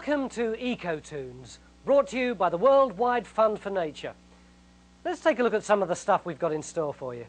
Welcome to Ecotoons, brought to you by the Worldwide Fund for Nature. Let's take a look at some of the stuff we've got in store for you.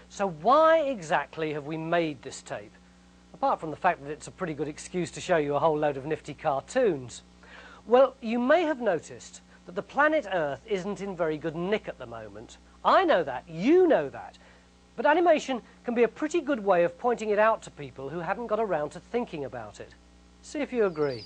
So why exactly have we made this tape? Apart from the fact that it's a pretty good excuse to show you a whole load of nifty cartoons. Well, you may have noticed that the planet Earth isn't in very good nick at the moment. I know that, you know that. But animation can be a pretty good way of pointing it out to people who haven't got around to thinking about it. See if you agree.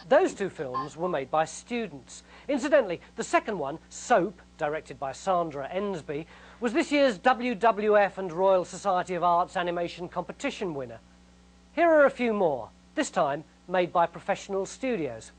Those two films were made by students. Incidentally, the second one, Soap, directed by Sandra Ensby, was this year's WWF and Royal Society of Arts animation competition winner. Here are a few more, this time made by professional studios.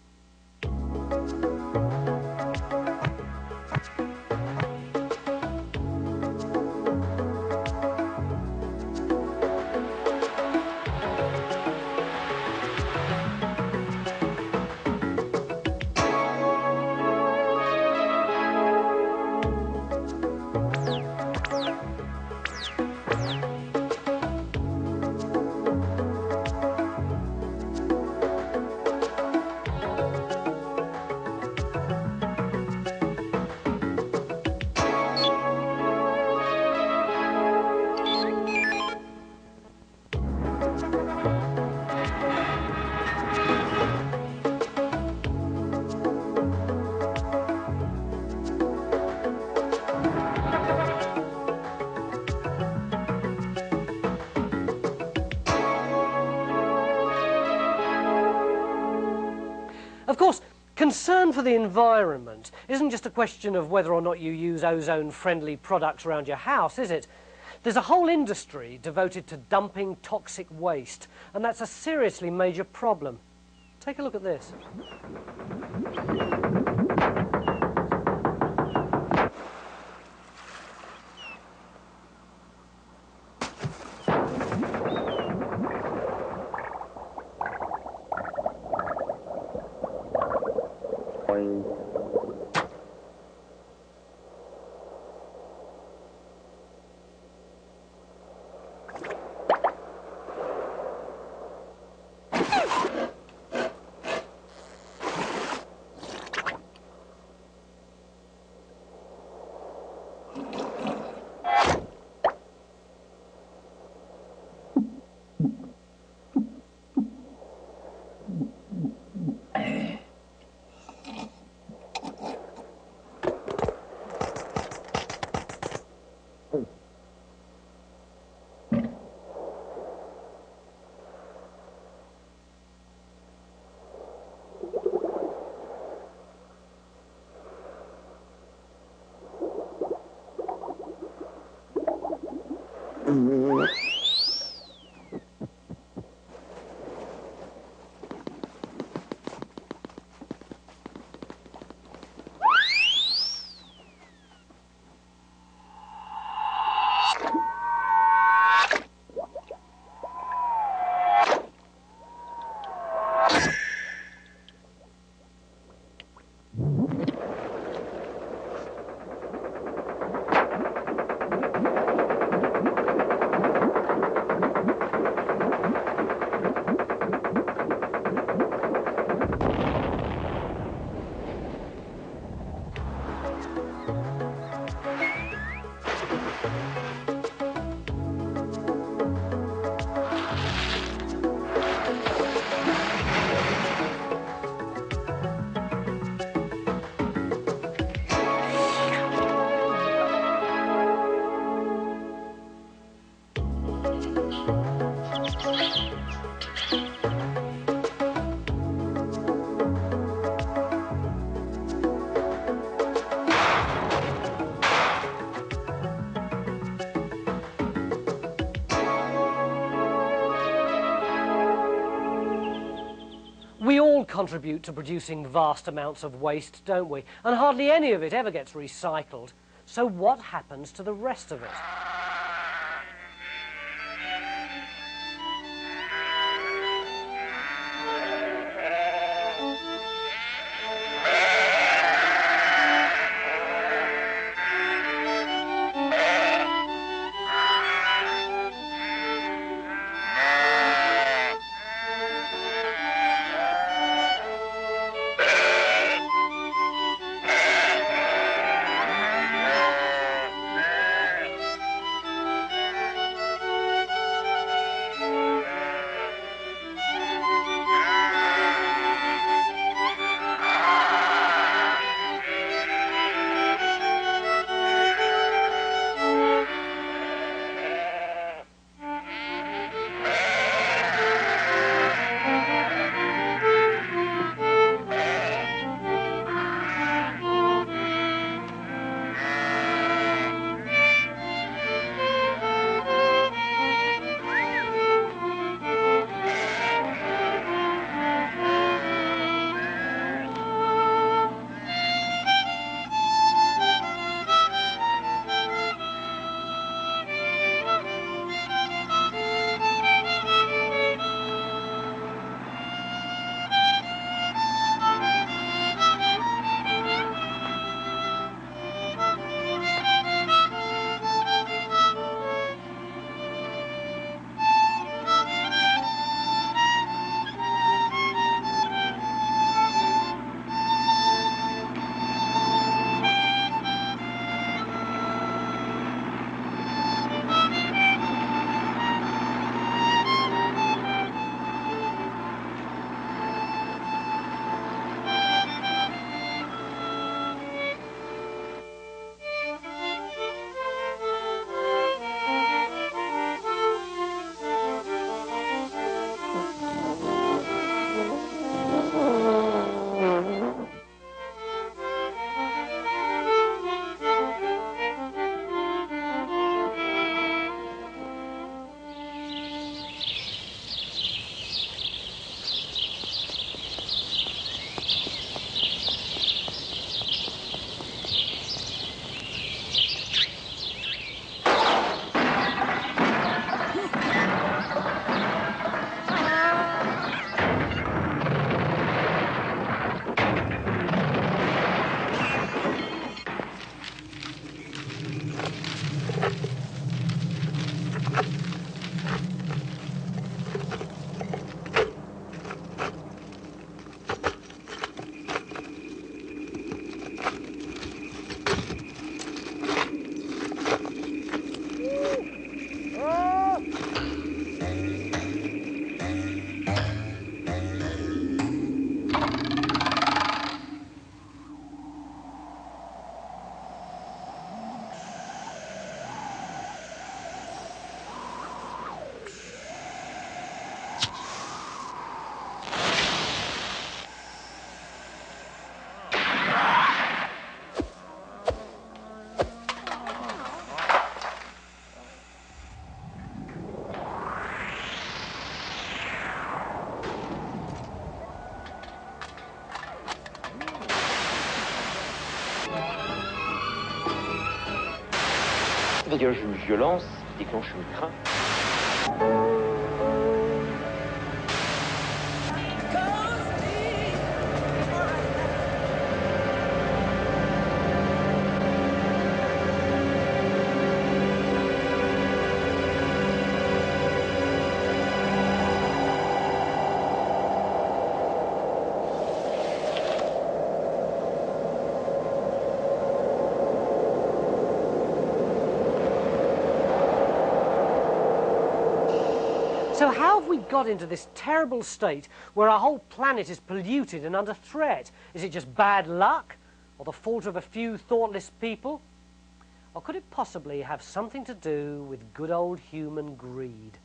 Of course, concern for the environment isn't just a question of whether or not you use ozone-friendly products around your house, is it? There's a whole industry devoted to dumping toxic waste, and that's a seriously major problem. Take a look at this. We all contribute to producing vast amounts of waste, don't we? And hardly any of it ever gets recycled. So what happens to the rest of it? parce que une violence qui déclenche une crainte. So how have we got into this terrible state where our whole planet is polluted and under threat? Is it just bad luck? Or the fault of a few thoughtless people? Or could it possibly have something to do with good old human greed?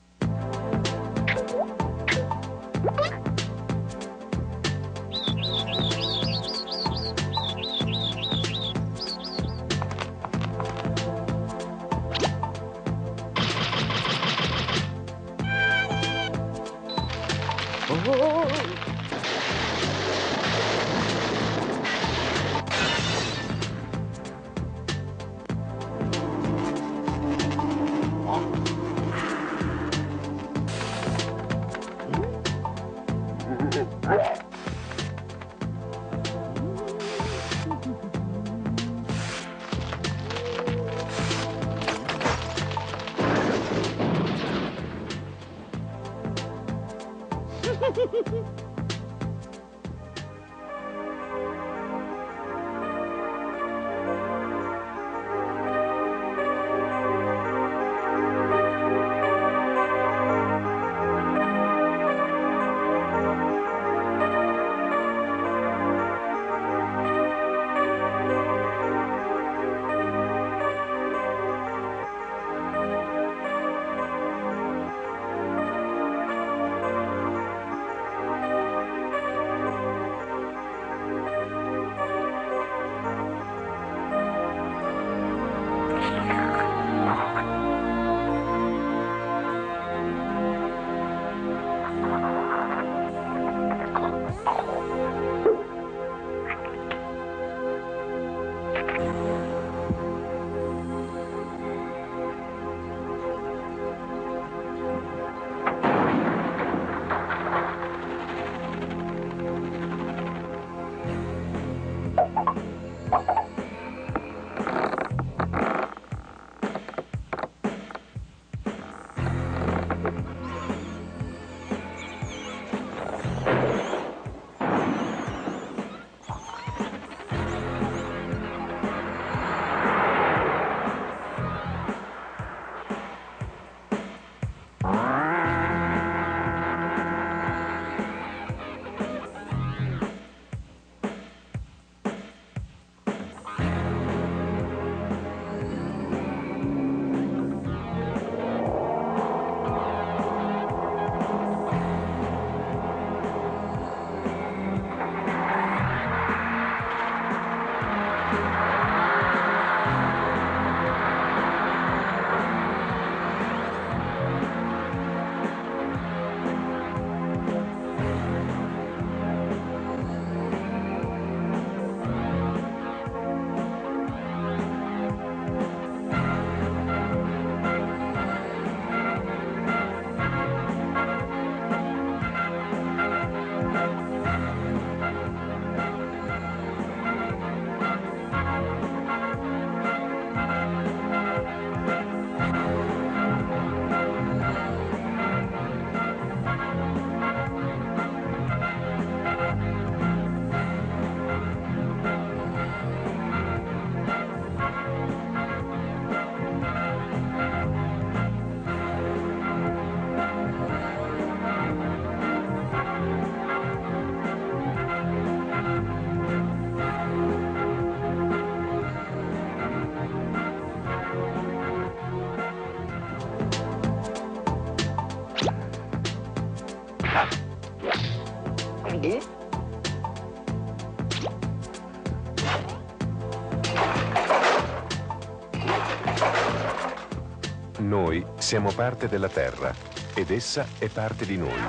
Noi siamo parte della Terra ed essa è parte di noi.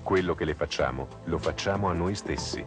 Quello che le facciamo, lo facciamo a noi stessi.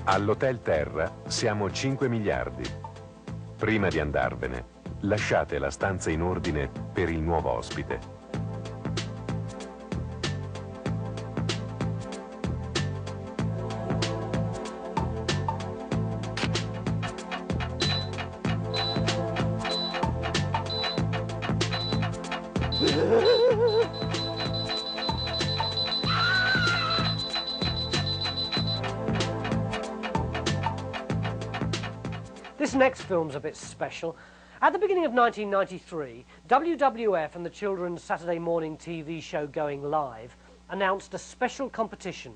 All'Hotel Terra siamo 5 miliardi. Prima di andarvene, lasciate la stanza in ordine per il nuovo ospite. This next film's a bit special. At the beginning of 1993, WWF and the children's Saturday morning TV show Going Live announced a special competition.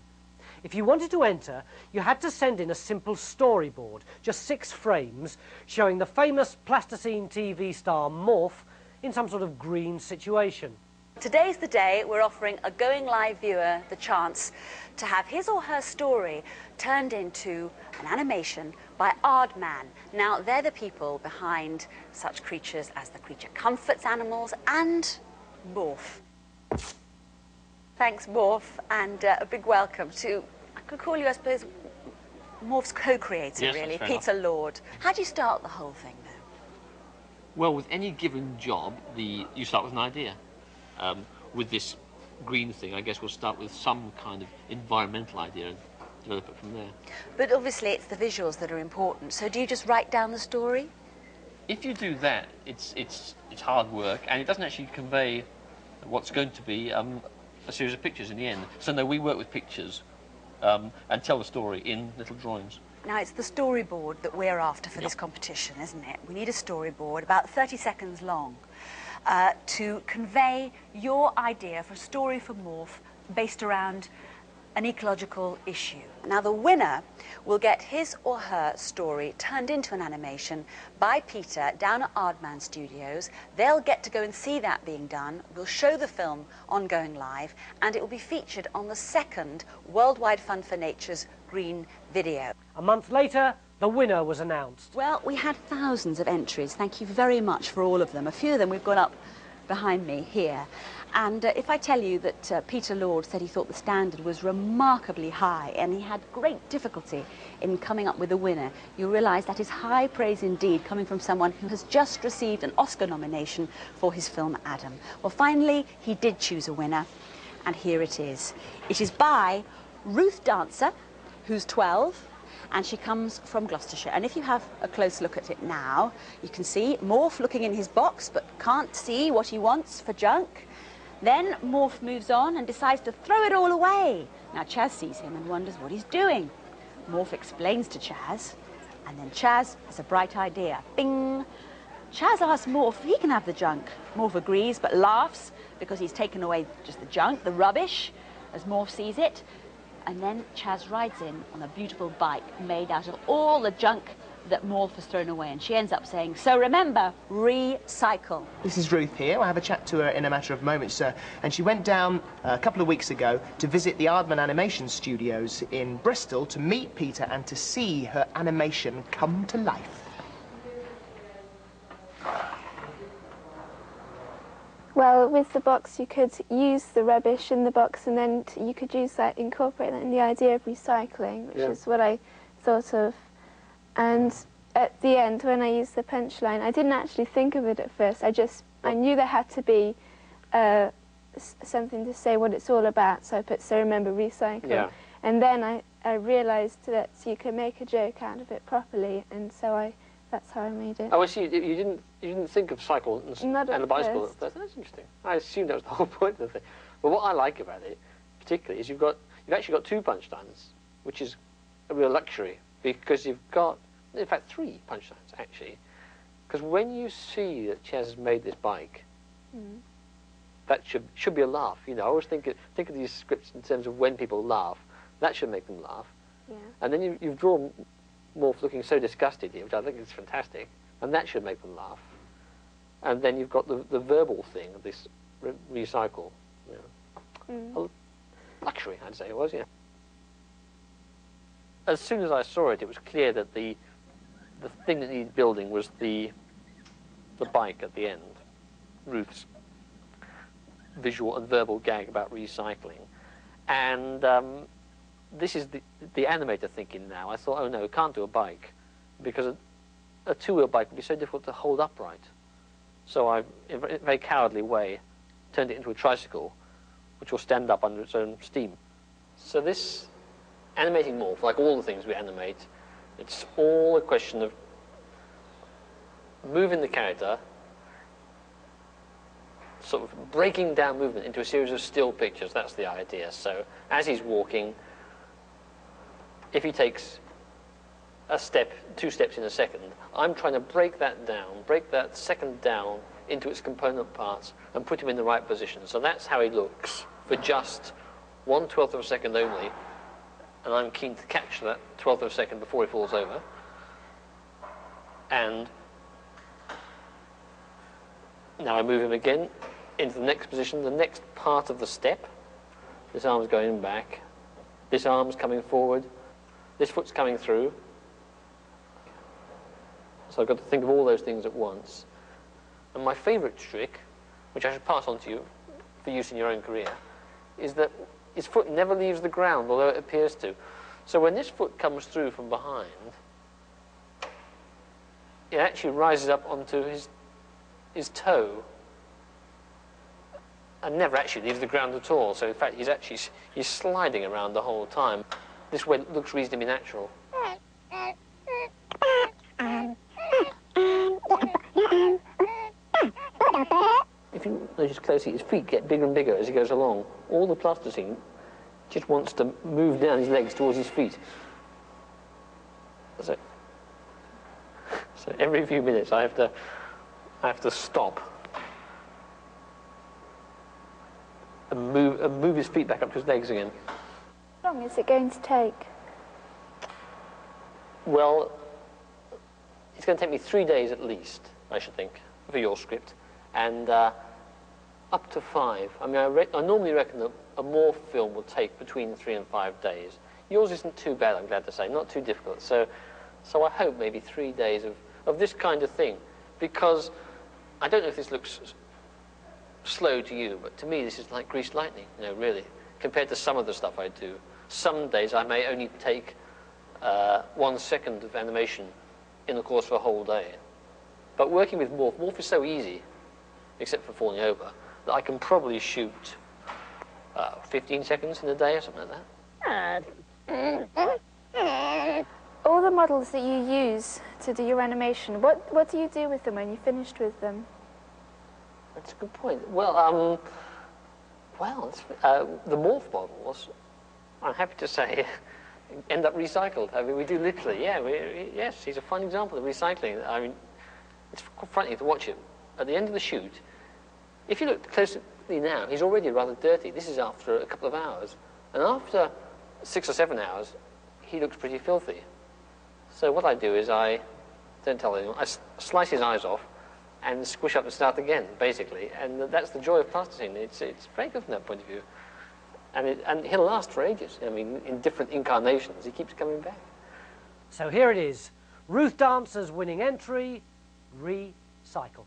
If you wanted to enter, you had to send in a simple storyboard, just 6 frames, showing the famous plasticine TV star Morph in some sort of green situation. Today's the day we're offering a Going Live viewer the chance to have his or her story turned into an animation by Aardman. Now, they're the people behind such creatures as the Creature Comforts animals and Morph. Thanks, Morph, and a big welcome to, I could call you, I suppose, Morph's co-creator, Yes, really, fair Peter enough. Lord. How do you start the whole thing, though? Well, with any given job, you start with an idea. With this green thing, I guess we'll start with some kind of environmental idea and develop it from there. But obviously it's the visuals that are important, so do you just write down the story? If you do that, it's hard work, and it doesn't actually convey what's going to be a series of pictures in the end. So no, we work with pictures and tell the story in little drawings. Now, it's the storyboard that we're after for this competition, isn't it? We need a storyboard, about 30 seconds long, to convey your idea for a story for Morph based around an ecological issue. Now, the winner will get his or her story turned into an animation by Peter down at Aardman Studios. They'll get to go and see that being done. We'll show the film on Going Live, and it will be featured on the second Worldwide Fund for Nature's Green Video. A month later, the winner was announced. Well, we had thousands of entries. Thank you very much for all of them. A few of them we've got up behind me here. And if I tell you that Peter Lord said he thought the standard was remarkably high and he had great difficulty in coming up with a winner, you realise that is high praise indeed, coming from someone who has just received an Oscar nomination for his film Adam. Well, finally, he did choose a winner, and here it is. It is by Ruth Dancer, who's 12, and she comes from Gloucestershire. And if you have a close look at it now, you can see Morph looking in his box but can't see what he wants for junk. Then Morph moves on and decides to throw it all away. Now Chaz sees him and wonders what he's doing. Morph explains to Chaz, and then Chaz has a bright idea. Bing! Chaz asks Morph if he can have the junk. Morph agrees but laughs because he's taken away just the junk, the rubbish, as Morph sees it. And then Chaz rides in on a beautiful bike made out of all the junk that Morph has thrown away, and she ends up saying, so remember, recycle. This is Ruth here. I'll have a chat to her in a matter of moments, and she went down a couple of weeks ago to visit the Aardman Animation Studios in Bristol to meet Peter and to see her animation come to life. Well, with the box you could use the rubbish in the box, and then you could use that, incorporate that in the idea of recycling, which is what I thought of. And at the end, when I used the punchline, I didn't actually think of it at first. I knew there had to be something to say what it's all about, so I put, so remember, recycling. Yeah. And then I realised that you could make a joke out of it properly, and so that's how I made it. Oh, I see. You didn't think of cycle and the bicycle at first. That's interesting. I assumed that was the whole point of the thing. But what I like about it, particularly, is you've actually got 2 punchlines, which is a real luxury, because you've got, in fact, 3 punchlines actually. Because when you see that Chaz has made this bike, that should be a laugh. You know, I always think of these scripts in terms of when people laugh. That should make them laugh. Yeah. And then you've drawn Morph looking so disgusted here, which I think is fantastic, and that should make them laugh. And then you've got the verbal thing of this recycle. You know. A luxury, I'd say it was, yeah. As soon as I saw it, it was clear that the thing that needed building was the bike at the end, Ruth's visual and verbal gag about recycling. And this is the animator thinking now. I thought, oh no, can't do a bike, because a 2-wheel bike would be so difficult to hold upright. So I, in a very cowardly way, turned it into a tricycle, which will stand up under its own steam. So this animating Morph, like all the things we animate, it's all a question of moving the character, sort of breaking down movement into a series of still pictures. That's the idea. So as he's walking, if he takes a step, 2 steps in a second, I'm trying to break that second down into its component parts and put him in the right position. So that's how he looks for just 1/12 of a second only, and I'm keen to catch that 1/12 of a second before he falls over. And now I move him again into the next position, the next part of the step. This arm's going back, this arm's coming forward, this foot's coming through. So I've got to think of all those things at once. And my favourite trick, which I should pass on to you for use in your own career, is that his foot never leaves the ground, although it appears to. So when this foot comes through from behind, it actually rises up onto his toe and never actually leaves the ground at all. So in fact, he's sliding around the whole time. This way it looks reasonably natural. If you notice closely, his feet get bigger and bigger as he goes along. All the plasticine just wants to move down his legs towards his feet. So every few minutes I have to stop and move his feet back up to his legs again. long is it going to take? Well, it's going to take me 3 days at least, I should think, for your script, and up to 5. I mean, I normally reckon that a morph film will take between 3 and 5 days. Yours isn't too bad, I'm glad to say, not too difficult. So I hope maybe 3 days of this kind of thing, because I don't know if this looks slow to you, but to me this is like greased lightning, you know, really, compared to some of the stuff I do. Some days I may only take 1 second of animation in the course of a whole day. But working with morph is so easy, except for falling over, that I can probably shoot 15 seconds in a day or something like that. All the models that you use to do your animation, what do you do with them when you're finished with them? That's a good point. Well, the morph models, I'm happy to say, end up recycled. I mean, we do literally, yeah. Yes, he's a fine example of recycling. I mean, it's quite frightening to watch him. At the end of the shoot, if you look closely now, he's already rather dirty. This is after a couple of hours. And after 6 or 7 hours, he looks pretty filthy. So what I do is I don't tell anyone, I slice his eyes off and squish up and start again, basically. And that's the joy of plasticine. It's very good from that point of view. And he'll last for ages. I mean, in different incarnations, he keeps coming back. So here it is. Ruth Dancer's winning entry, recycle.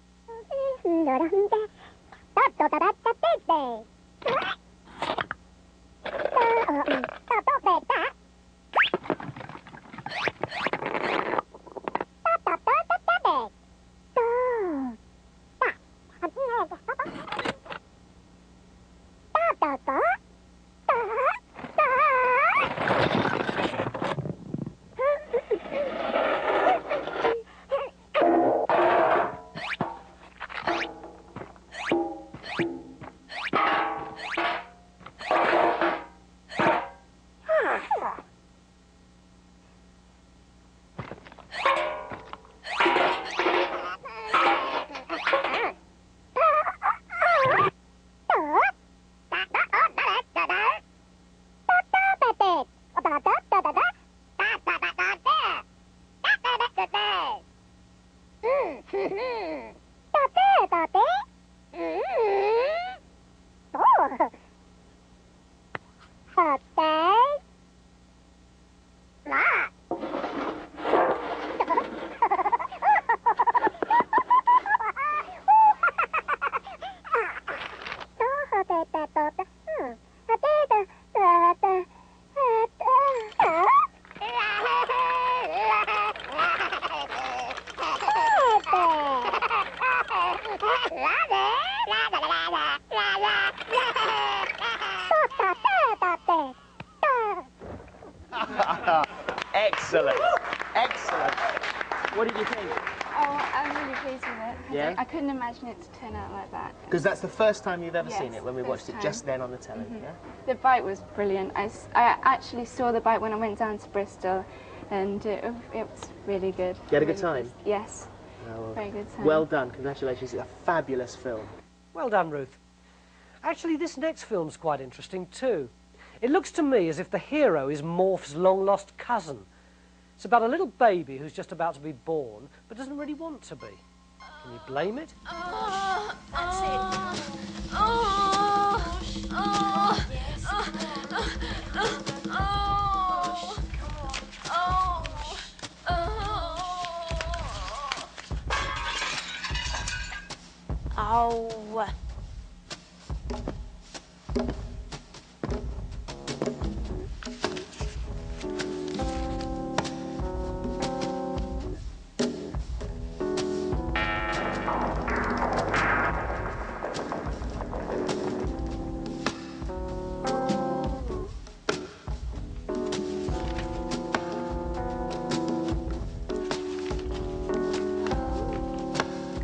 Excellent. Excellent. What did you think? Oh, I'm really pleased with it. Yeah? I couldn't imagine it to turn out like that. Because that's the first time you've ever Yes, seen it, when we first watched it time. just then on the telly, yeah? The bite was brilliant. I actually saw the bite when I went down to Bristol, and it was really good. You had a good Really time? pleased. Yes, Oh, very good time. well done. Congratulations. It's a fabulous film. Well done, Ruth. Actually, this next film's quite interesting too. It looks to me as if the hero is Morph's long-lost cousin. It's about a little baby who's just about to be born, but doesn't really want to be. Can you blame it? That's it. Ow.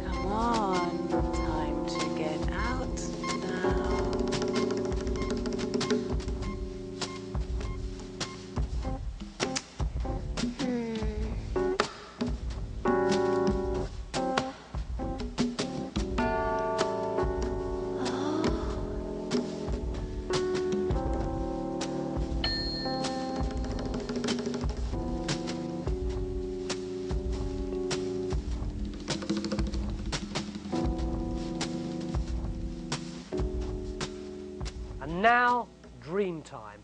Come on, time to game time.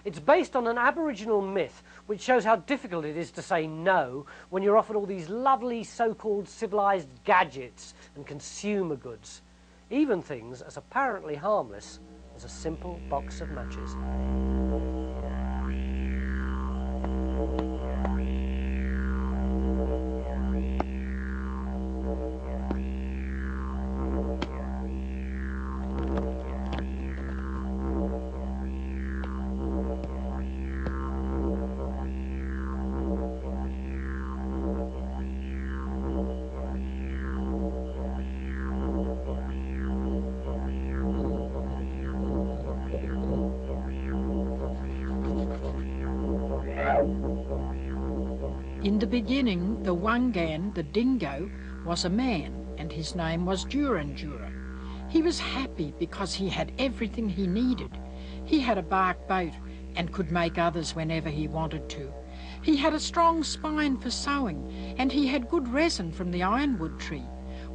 It's based on an Aboriginal myth which shows how difficult it is to say no when you're offered all these lovely so-called civilised gadgets and consumer goods, even things as apparently harmless as a simple box of matches. In the beginning, the Wangan, the dingo, was a man, and his name was Jura. He was happy because he had everything he needed. He had a bark boat and could make others whenever he wanted to. He had a strong spine for sewing, and he had good resin from the ironwood tree.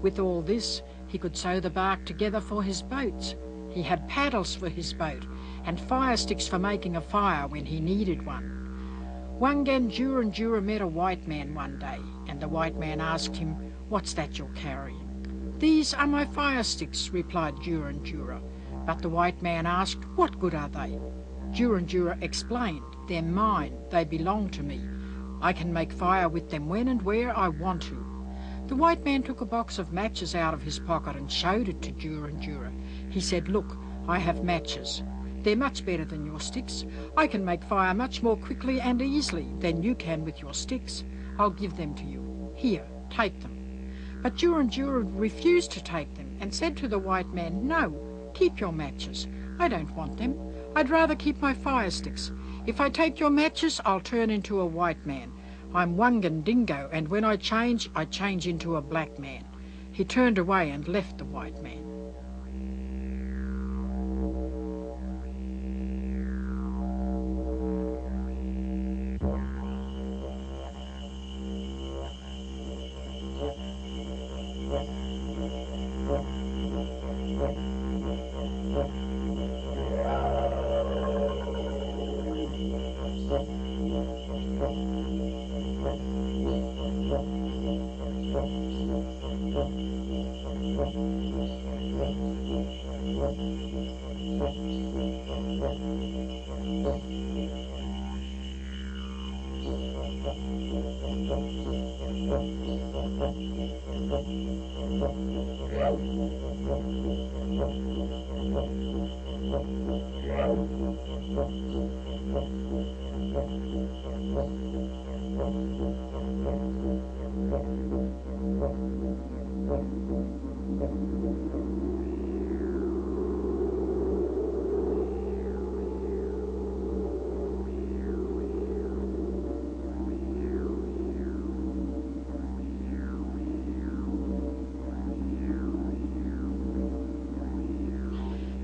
With all this, he could sew the bark together for his boats. He had paddles for his boat, and fire sticks for making a fire when he needed one. Wangan Jura met a white man one day, and the white man asked him, "What's that you're carrying?" "These are my fire sticks," replied Jura. But the white man asked, "What good are they?" Jura explained, "They're mine, they belong to me. I can make fire with them when and where I want to." The white man took a box of matches out of his pocket and showed it to Jura. He said, "Look, I have matches. They're much better than your sticks. I can make fire much more quickly and easily than you can with your sticks. I'll give them to you. Here, take them." But Jura refused to take them and said to the white man, "No, keep your matches. I don't want them. I'd rather keep my fire sticks. If I take your matches, I'll turn into a white man. I'm Wangan Dingo, and when I change into a black man." He turned away and left the white man.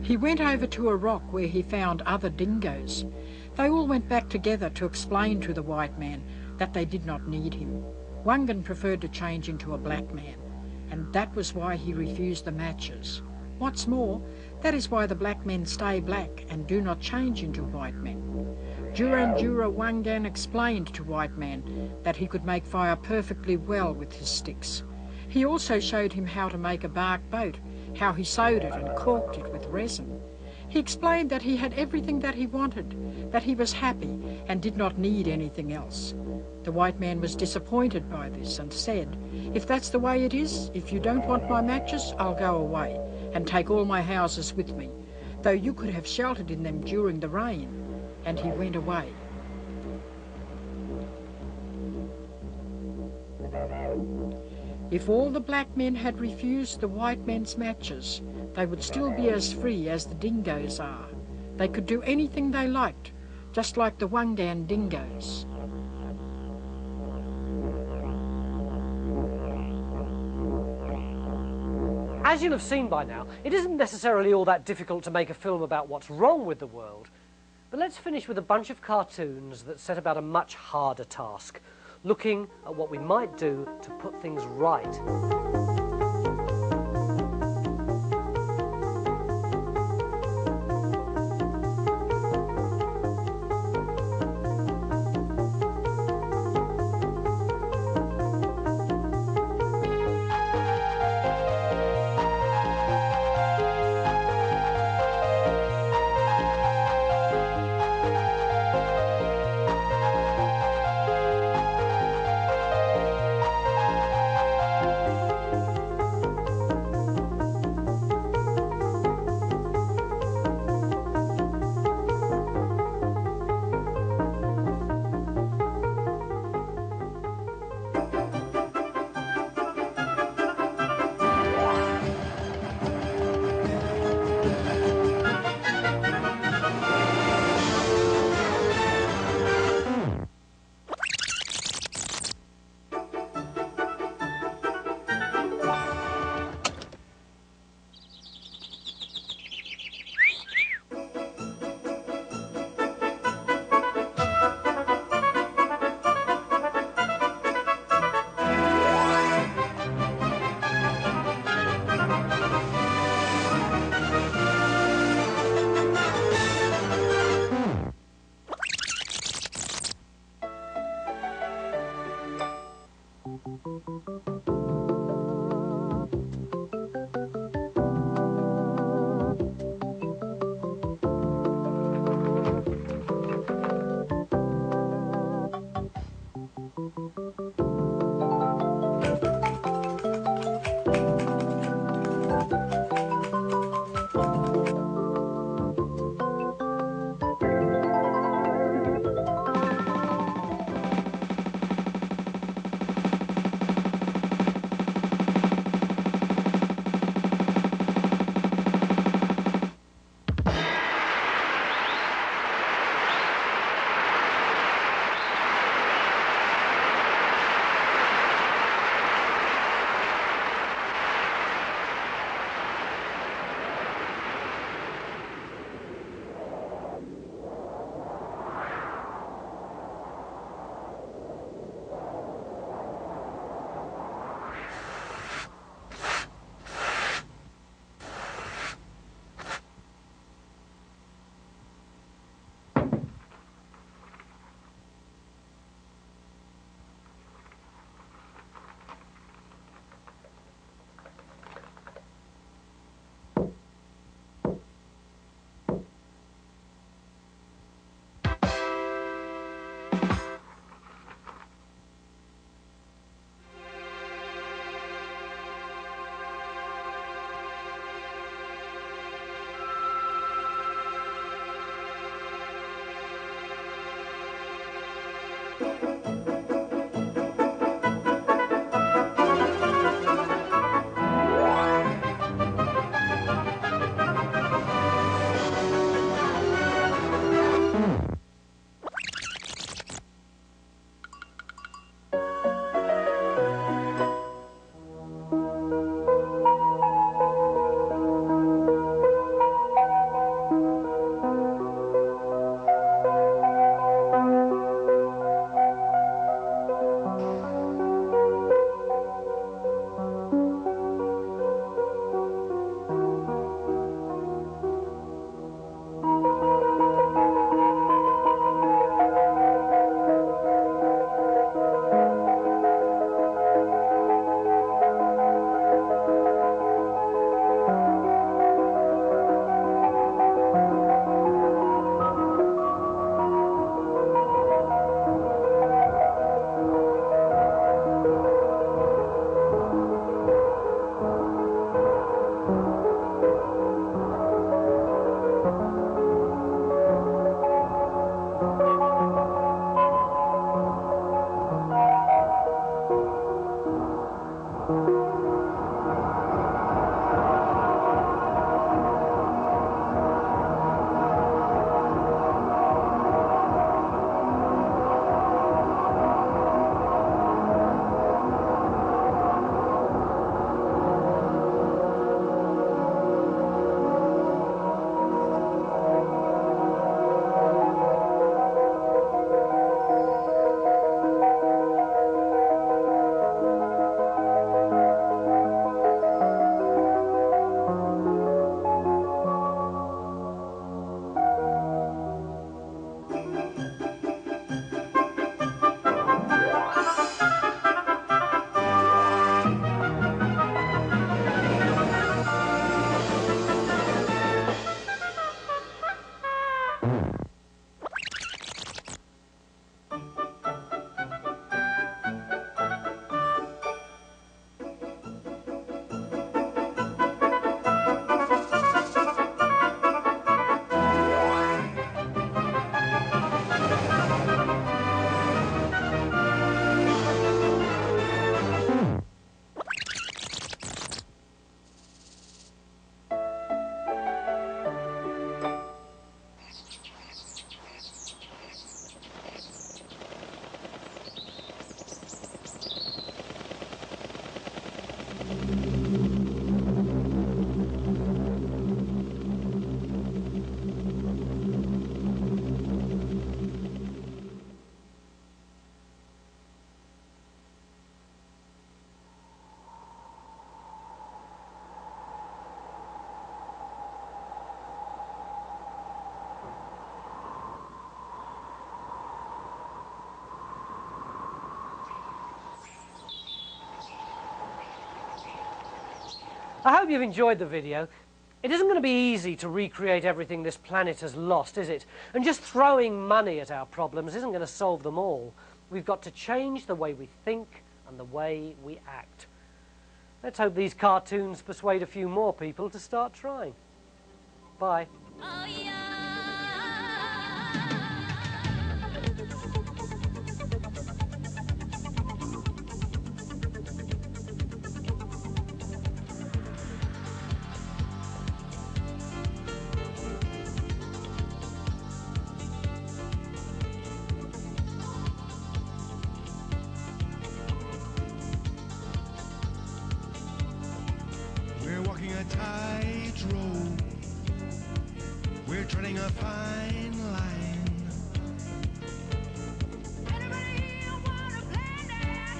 He went over to a rock where he found other dingoes. They all went back together to explain to the white man that they did not need him. Wangan preferred to change into a black man, and that was why he refused the matches. What's more, that is why the black men stay black and do not change into white men. Jura Wangan explained to white man that he could make fire perfectly well with his sticks. He also showed him how to make a bark boat, how he sewed it and caulked it with resin. He explained that he had everything that he wanted, that he was happy and did not need anything else. The white man was disappointed by this and said, "If that's the way it is, if you don't want my matches, I'll go away and take all my houses with me, though you could have sheltered in them during the rain." And he went away. If all the black men had refused the white men's matches, they would still be as free as the dingoes are. They could do anything they liked, just like the Wangan dingoes. As you'll have seen by now, it isn't necessarily all that difficult to make a film about what's wrong with the world. But let's finish with a bunch of cartoons that set about a much harder task, looking at what we might do to put things right. I hope you've enjoyed the video. It isn't going to be easy to recreate everything this planet has lost, is it? And just throwing money at our problems isn't going to solve them all. We've got to change the way we think and the way we act. Let's hope these cartoons persuade a few more people to start trying. Bye. Oh, yeah. We're walking a tightrope. We're treading a fine line. Anybody here wanna play that?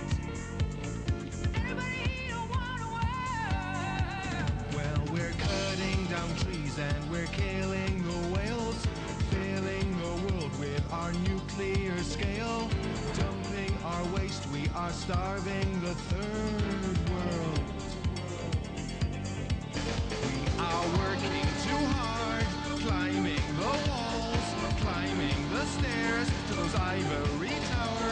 Anybody here wanna work? Well, we're cutting down trees and we're killing the whales, filling the world with our nuclear scale. Dumping our waste, we are starving the third world. We are working too hard, climbing the walls, climbing the stairs to those ivory towers.